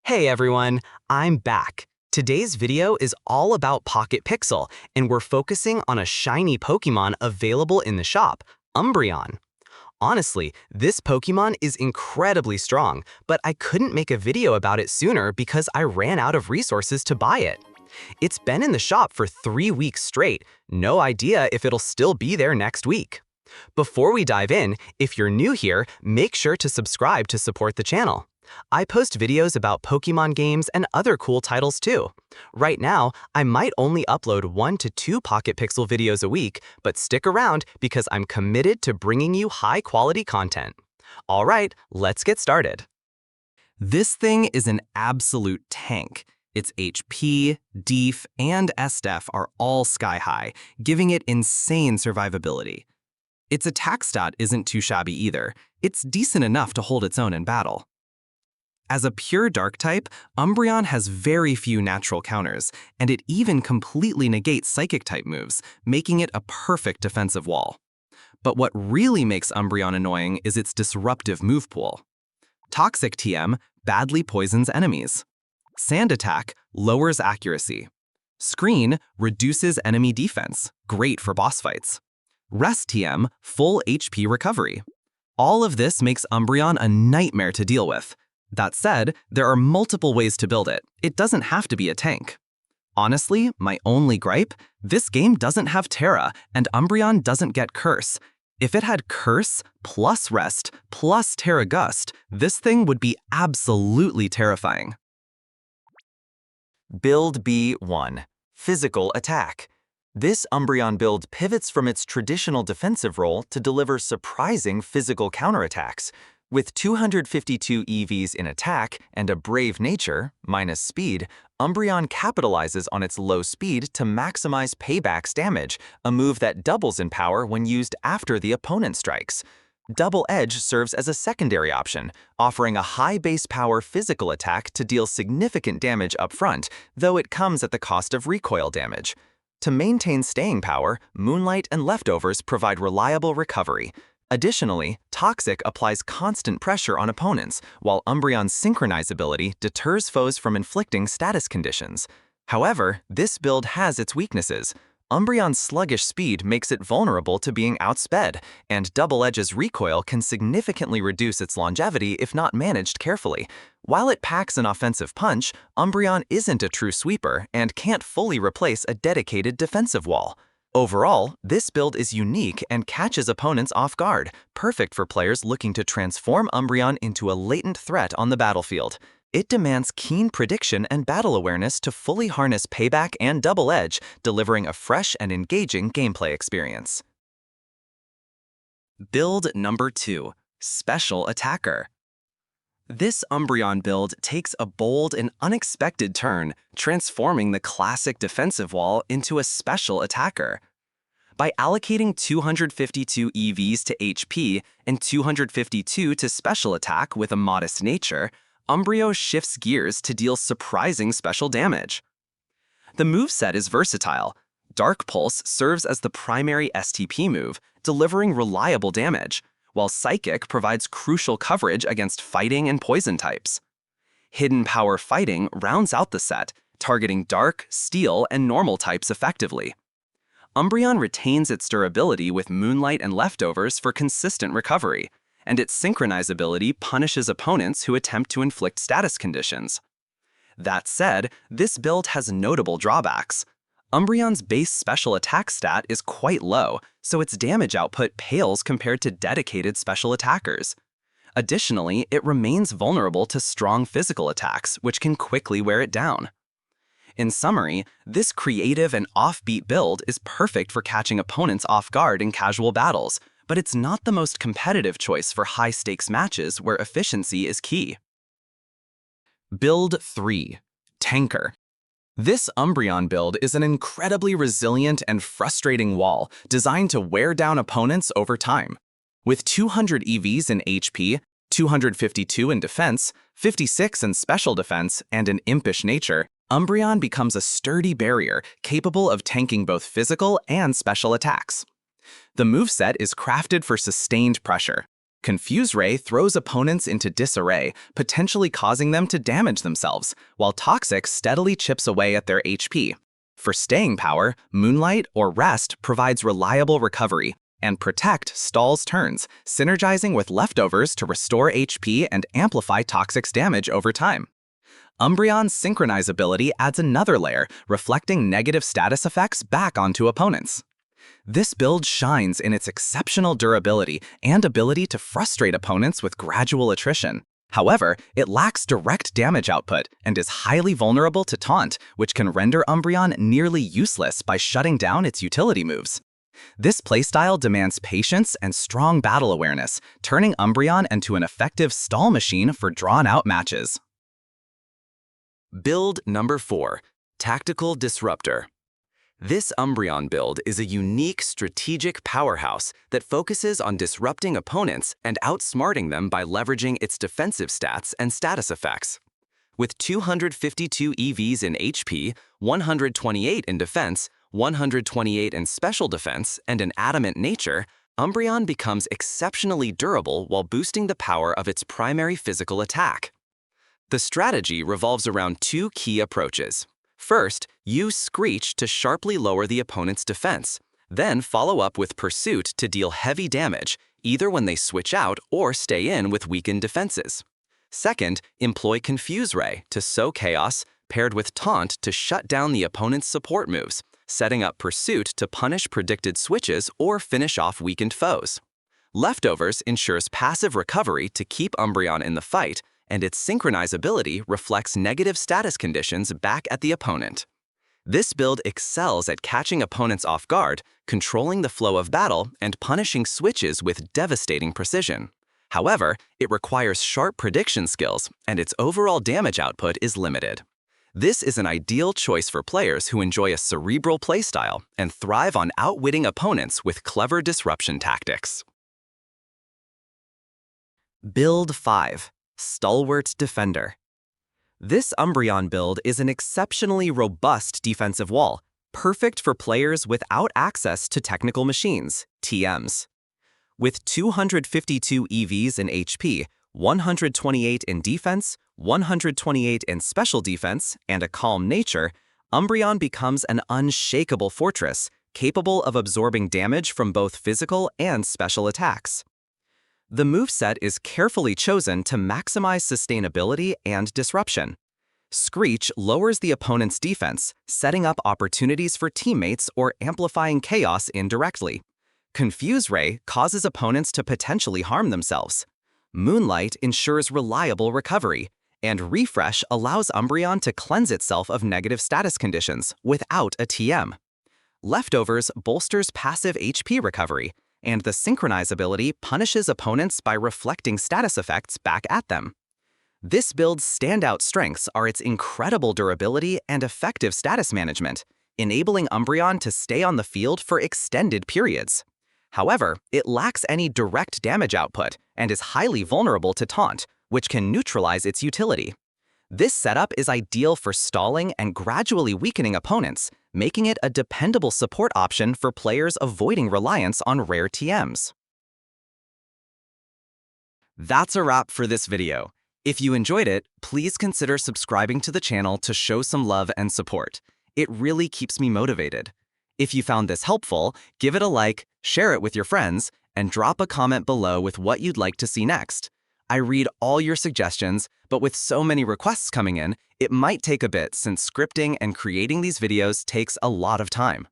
Hey everyone, I'm back. Today's video is all about Pocket Pixel, and we're focusing on a shiny Pokemon available in the shop, Umbreon. Honestly, this Pokemon is incredibly strong, but I couldn't make a video about it sooner because I ran out of resources to buy it. It's been in the shop for 3 weeks straight, no idea if it'll still be there next week. Before we dive in, if you're new here, make sure to subscribe to support the channel. I post videos about Pokemon games and other cool titles too. Right now, I might only upload 1 to 2 Pocket Pixel videos a week, but stick around because I'm committed to bringing you high-quality content. Alright, let's get started. This thing is an absolute tank. Its HP, Def, and SDEF are all sky-high, giving it insane survivability. Its attack stat isn't too shabby either. It's decent enough to hold its own in battle. As a pure Dark type, Umbreon has very few natural counters, and it even completely negates Psychic type moves, making it a perfect defensive wall. But what really makes Umbreon annoying is its disruptive move pool. Toxic TM badly poisons enemies. Sand Attack lowers accuracy. Screen reduces enemy defense, great for boss fights. Rest TM full HP recovery. All of this makes Umbreon a nightmare to deal with. That said, there are multiple ways to build it. It doesn't have to be a tank. Honestly, my only gripe, this game doesn't have Terra, and Umbreon doesn't get Curse. If it had Curse, plus Rest, plus Terra Gust, this thing would be absolutely terrifying. Build B1. Physical Attack. This Umbreon build pivots from its traditional defensive role to deliver surprising physical counterattacks. With 252 EVs in attack and a brave nature, minus speed, Umbreon capitalizes on its low speed to maximize payback's damage, a move that doubles in power when used after the opponent strikes. Double Edge serves as a secondary option, offering a high base power physical attack to deal significant damage up front, though it comes at the cost of recoil damage. To maintain staying power, Moonlight and Leftovers provide reliable recovery. Additionally, Toxic applies constant pressure on opponents, while Umbreon's synchronizability deters foes from inflicting status conditions. However, this build has its weaknesses. Umbreon's sluggish speed makes it vulnerable to being outsped, and Double Edge's recoil can significantly reduce its longevity if not managed carefully. While it packs an offensive punch, Umbreon isn't a true sweeper and can't fully replace a dedicated defensive wall. Overall, this build is unique and catches opponents off guard, perfect for players looking to transform Umbreon into a latent threat on the battlefield. It demands keen prediction and battle awareness to fully harness Payback and Double Edge, delivering a fresh and engaging gameplay experience. Build number 2. Special Attacker. This Umbreon build takes a bold and unexpected turn, transforming the classic defensive wall into a special attacker. By allocating 252 EVs to HP and 252 to special attack with a modest nature, Umbreon shifts gears to deal surprising special damage. The moveset is versatile. Dark Pulse serves as the primary STP move, delivering reliable damage, while Psychic provides crucial coverage against fighting and poison types. Hidden Power Fighting rounds out the set, targeting Dark, Steel, and Normal types effectively. Umbreon retains its durability with Moonlight and Leftovers for consistent recovery, and its synchronizability punishes opponents who attempt to inflict status conditions. That said, this build has notable drawbacks. Umbreon's base special attack stat is quite low, so its damage output pales compared to dedicated special attackers. Additionally, it remains vulnerable to strong physical attacks, which can quickly wear it down. In summary, this creative and offbeat build is perfect for catching opponents off guard in casual battles, but it's not the most competitive choice for high-stakes matches where efficiency is key. Build 3. Tanker. This Umbreon build is an incredibly resilient and frustrating wall designed to wear down opponents over time. With 200 EVs in HP, 252 in defense, 56 in special defense, and an impish nature, Umbreon becomes a sturdy barrier capable of tanking both physical and special attacks. The moveset is crafted for sustained pressure. Confuse Ray throws opponents into disarray, potentially causing them to damage themselves, while Toxic steadily chips away at their HP. For staying power, Moonlight or Rest provides reliable recovery, and Protect stalls turns, synergizing with Leftovers to restore HP and amplify Toxic's damage over time. Umbreon's Synchronize ability adds another layer, reflecting negative status effects back onto opponents. This build shines in its exceptional durability and ability to frustrate opponents with gradual attrition. However, it lacks direct damage output and is highly vulnerable to taunt, which can render Umbreon nearly useless by shutting down its utility moves. This playstyle demands patience and strong battle awareness, turning Umbreon into an effective stall machine for drawn-out matches. Build number 4, Tactical Disruptor. This Umbreon build is a unique strategic powerhouse that focuses on disrupting opponents and outsmarting them by leveraging its defensive stats and status effects. With 252 EVs in HP, 128 in defense, 128 in special defense, and an adamant nature, Umbreon becomes exceptionally durable while boosting the power of its primary physical attack. The strategy revolves around two key approaches. First, use Screech to sharply lower the opponent's defense, then follow up with Pursuit to deal heavy damage, either when they switch out or stay in with weakened defenses. Second, employ Confuse Ray to sow chaos, paired with Taunt to shut down the opponent's support moves, setting up Pursuit to punish predicted switches or finish off weakened foes. Leftovers ensures passive recovery to keep Umbreon in the fight, and its Synchronize ability reflects negative status conditions back at the opponent. This build excels at catching opponents off guard, controlling the flow of battle, and punishing switches with devastating precision. However, it requires sharp prediction skills, and its overall damage output is limited. This is an ideal choice for players who enjoy a cerebral playstyle and thrive on outwitting opponents with clever disruption tactics. Build 5. Stalwart Defender. This Umbreon build is an exceptionally robust defensive wall, perfect for players without access to technical machines, TMs. With 252 EVs in HP, 128 in defense, 128 in special defense, and a calm nature, Umbreon becomes an unshakable fortress, capable of absorbing damage from both physical and special attacks. The moveset is carefully chosen to maximize sustainability and disruption. Screech lowers the opponent's defense, setting up opportunities for teammates or amplifying chaos indirectly. Confuse Ray causes opponents to potentially harm themselves. Moonlight ensures reliable recovery, and Refresh allows Umbreon to cleanse itself of negative status conditions without a TM. Leftovers bolsters passive HP recovery, and the Synchronize ability punishes opponents by reflecting status effects back at them. This build's standout strengths are its incredible durability and effective status management, enabling Umbreon to stay on the field for extended periods. However, it lacks any direct damage output and is highly vulnerable to Taunt, which can neutralize its utility. This setup is ideal for stalling and gradually weakening opponents, making it a dependable support option for players avoiding reliance on rare TMs. That's a wrap for this video. If you enjoyed it, please consider subscribing to the channel to show some love and support. It really keeps me motivated. If you found this helpful, give it a like, share it with your friends, and drop a comment below with what you'd like to see next. I read all your suggestions, but with so many requests coming in, it might take a bit since scripting and creating these videos takes a lot of time.